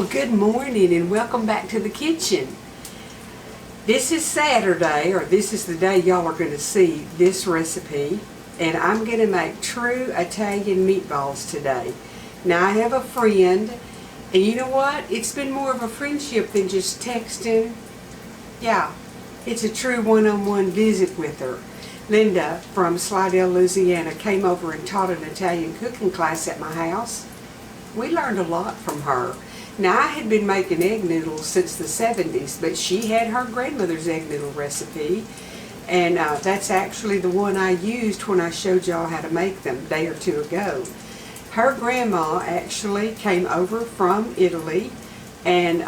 Well, good morning and welcome back to the kitchen. This is Saturday, or this is the day y'all are going to see this recipe, and I'm going to make true Italian meatballs today. Now, I have a friend, and you know what? It's been more of a friendship than just texting. Yeah, it's a true one-on-one visit with her. Linda from Slidell, Louisiana came over and taught an Italian cooking class at my house. We learned a lot from her. Now, I had been making egg noodles since the 70s, but she had her grandmother's egg noodle recipe, and that's actually the one I used when I showed y'all how to make them a day or two ago. Her grandma actually came over from Italy, and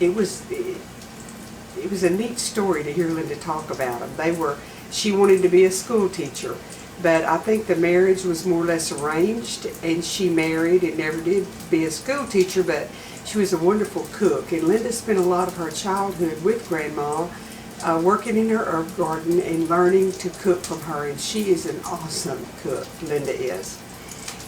it was a neat story to hear Linda talk about them. She wanted to be a school teacher, but I think the marriage was more or less arranged, and she married and never did be a school teacher, but she was a wonderful cook. And Linda spent a lot of her childhood with Grandma, working in her herb garden and learning to cook from her, and she is an awesome cook, Linda is.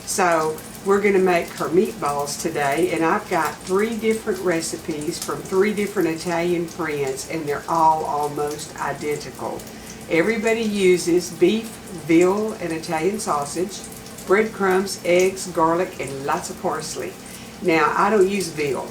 So we're going to make her meatballs today, and I've got 3 different recipes from 3 different Italian friends, and they're all almost identical. Everybody uses beef, veal, and Italian sausage, breadcrumbs, eggs, garlic, and lots of parsley. Now, I don't use veal.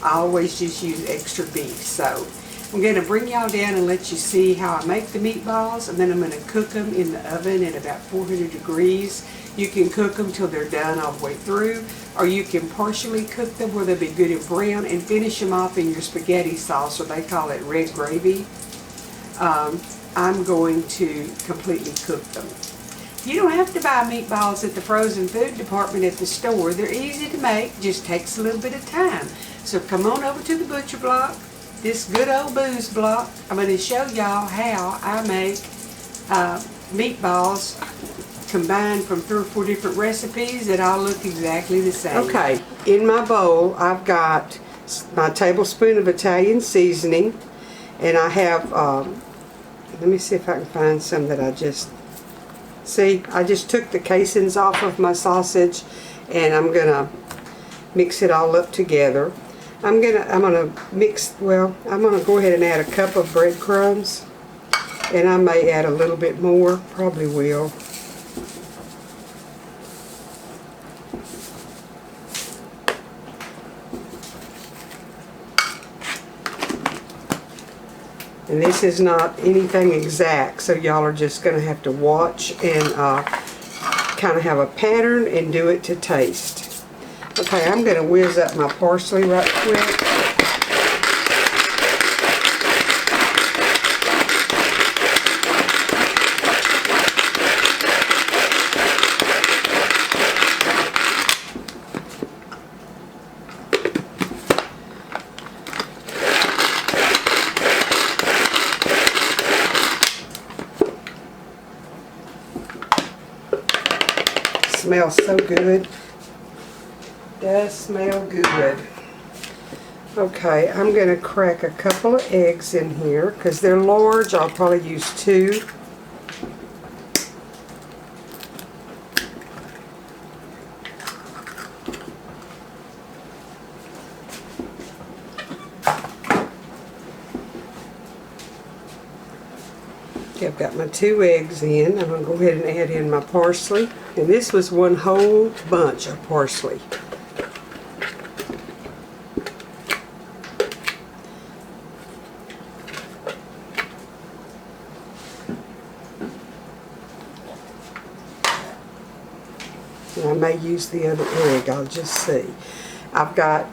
I always just use extra beef. So I'm going to bring y'all down and let you see how I make the meatballs, and then I'm going to cook them in the oven at about 400 degrees. You can cook them till they're done all the way through, or you can partially cook them where they'll be good and brown and finish them off in your spaghetti sauce, or they call it red gravy. I'm going to completely cook them. You don't have to buy meatballs at the frozen food department at the store. They're easy to make, just takes a little bit of time. So come on over to the butcher block, this good old booze block. I'm going to show y'all how I make meatballs combined from 3 or 4 different recipes that all look exactly the same. Okay, in my bowl I've got my tablespoon of Italian seasoning, and I have let me see if I can find some that I just took the casings off of my sausage, and I'm gonna mix it all up together. I'm gonna go ahead and add a cup of breadcrumbs, and I may add a little bit more, probably will. And this is not anything exact, so y'all are just going to have to watch and kind of have a pattern and do it to taste. Okay, I'm going to whiz up my parsley right quick. Smells so good. Does smell good. Okay, I'm going to crack a couple of eggs in here because they're large. I'll probably use 2. Okay, I've got my 2 eggs in. I'm going to go ahead and add in my parsley. And this was one whole bunch of parsley. And I may use the other egg, I'll just see. I've got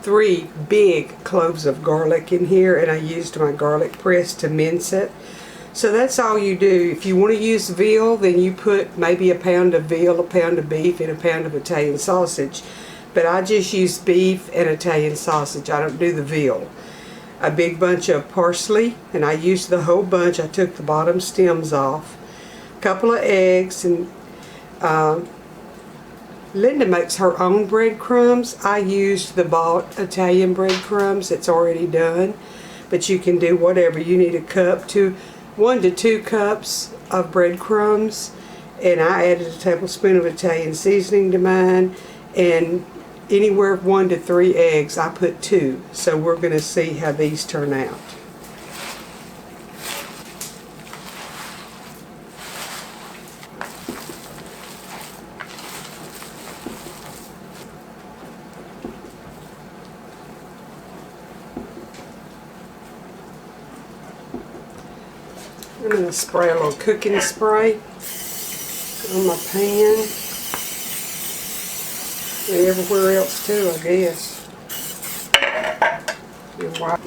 3 big cloves of garlic in here, and I used my garlic press to mince it. So that's all you do. If you want to use veal, then you put maybe a pound of veal, a pound of beef, and a pound of Italian sausage. But I just use beef and Italian sausage. I don't do the veal. A big bunch of parsley, and I used the whole bunch. I took the bottom stems off. A couple of eggs, and Linda makes her own breadcrumbs. I used the bought Italian breadcrumbs. It's already done, but you can do whatever. You need a cup to 1 to 2 cups of breadcrumbs, and I added a tablespoon of Italian seasoning to mine, and anywhere 1 to 3 eggs. I put 2, so we're going to see how these turn out. I'm going to spray a little cooking spray on my pan. And everywhere else too, I guess. And wipe.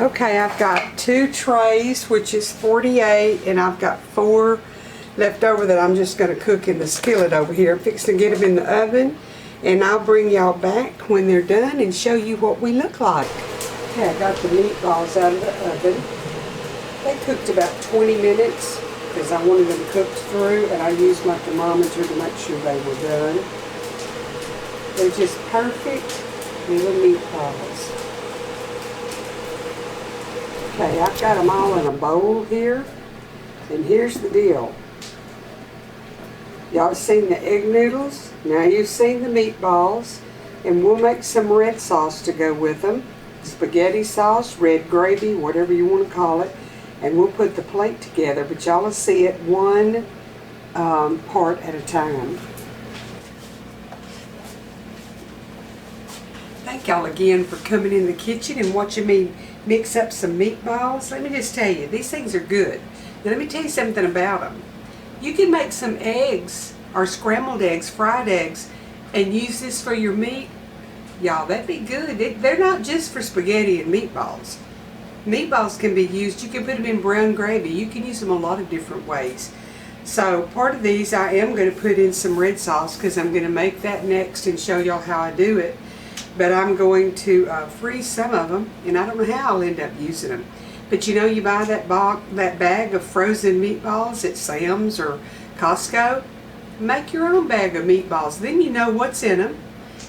Okay, I've got 2 trays, which is 48, and I've got 4 left over that I'm just going to cook in the skillet over here. I'm fixing to get them in the oven, and I'll bring y'all back when they're done and show you what we look like. Okay, I got the meatballs out of the oven. They cooked about 20 minutes because I wanted them cooked through, and I used my thermometer to make sure they were done. They're just perfect little meatballs. Okay, I've got them all in a bowl here, and here's the deal. Y'all seen the egg noodles? Now you've seen the meatballs, and we'll make some red sauce to go with them. Spaghetti sauce, red gravy, whatever you want to call it, and we'll put the plate together, but y'all will see it one part at a time. Thank y'all again for coming in the kitchen and watching me mix up some meatballs. Let me just tell you, these things are good. Now let me tell you something about them. You can make some eggs, or scrambled eggs, fried eggs, and use this for your meat. Y'all, that'd be good. They're not just for spaghetti and meatballs. Meatballs can be used, you can put them in brown gravy. You can use them a lot of different ways. So part of these I am going to put in some red sauce because I'm going to make that next and show y'all how I do it. But I'm going to freeze some of them, and I don't know how I'll end up using them. But you know, you buy that bag of frozen meatballs at Sam's or Costco. Make your own bag of meatballs. Then you know what's in them.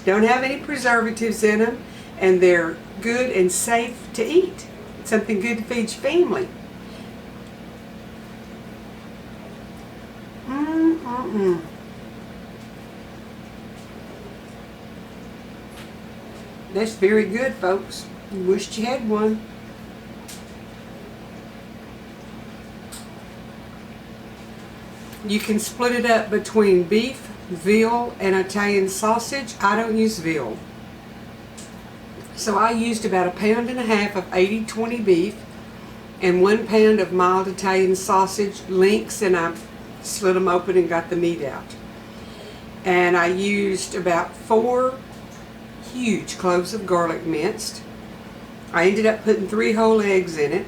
Don't have any preservatives in them, and they're good and safe to eat. It's something good to feed your family. That's very good, folks. You wished you had one. You can split it up between beef, veal, and Italian sausage. I don't use veal. So I used about 1.5 pounds of 80/20 beef and 1 pound of mild Italian sausage links, and I slit them open and got the meat out. And I used about 4 huge cloves of garlic minced. I ended up putting 3 whole eggs in it,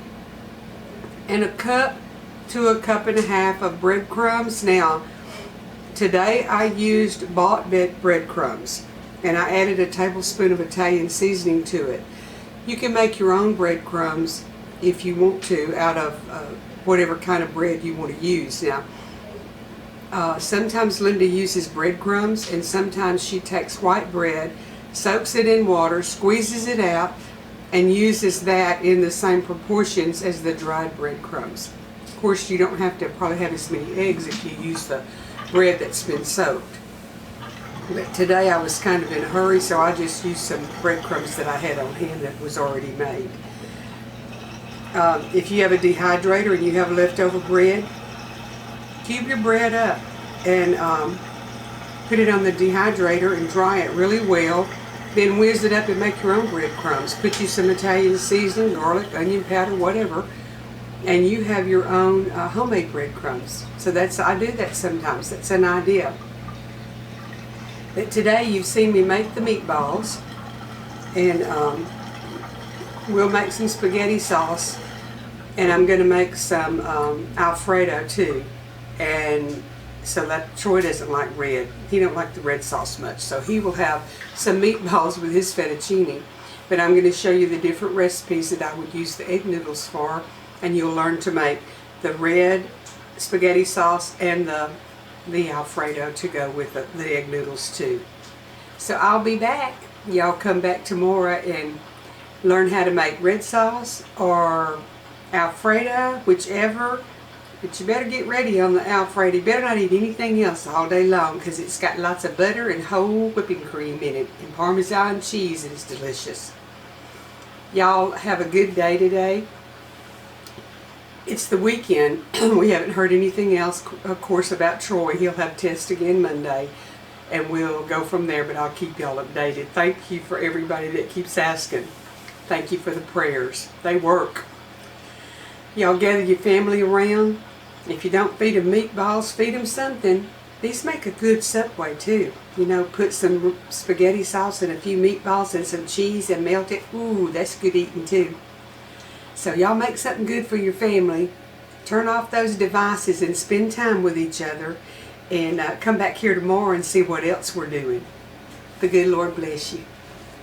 and 1 cup to 1.5 cups of breadcrumbs. Now today I used bought breadcrumbs, and I added a tablespoon of Italian seasoning to it. You can make your own breadcrumbs if you want to out of whatever kind of bread you want to use. Now sometimes Linda uses breadcrumbs, and sometimes she takes white bread, soaks it in water, squeezes it out, and uses that in the same proportions as the dried breadcrumbs. Of course, you don't have to probably have as many eggs if you use the bread that's been soaked. But today I was kind of in a hurry, so I just used some breadcrumbs that I had on hand that was already made. If you have a dehydrator and you have leftover bread, cube your bread up and put it on the dehydrator and dry it really well. Then whiz it up and make your own breadcrumbs. Put you some Italian seasoning, garlic, onion powder, whatever, and you have your own homemade breadcrumbs. So I do that sometimes. That's an idea. But today you've seen me make the meatballs, and we'll make some spaghetti sauce, and I'm going to make some Alfredo too. And so that Troy doesn't like red. He don't like the red sauce much, so he will have some meatballs with his fettuccine. But I'm going to show you the different recipes that I would use the egg noodles for, and you'll learn to make the red spaghetti sauce and the Alfredo to go with the egg noodles too. So I'll be back. Y'all come back tomorrow and learn how to make red sauce or Alfredo, whichever. But you better get ready on the Alfredo. You better not eat anything else all day long because it's got lots of butter and whole whipping cream in it and Parmesan cheese, and it's delicious. Y'all have a good day today. It's the weekend. We haven't heard anything else, of course, about Troy. He'll have tests again Monday, and we'll go from there, but I'll keep y'all updated. Thank you for everybody that keeps asking. Thank you for the prayers. They work. Y'all gather your family around. If you don't feed them meatballs, feed them something. These make a good Subway too. You know, put some spaghetti sauce and a few meatballs and some cheese and melt it. Ooh, that's good eating too. So y'all make something good for your family. Turn off those devices and spend time with each other. And come back here tomorrow and see what else we're doing. The good Lord bless you.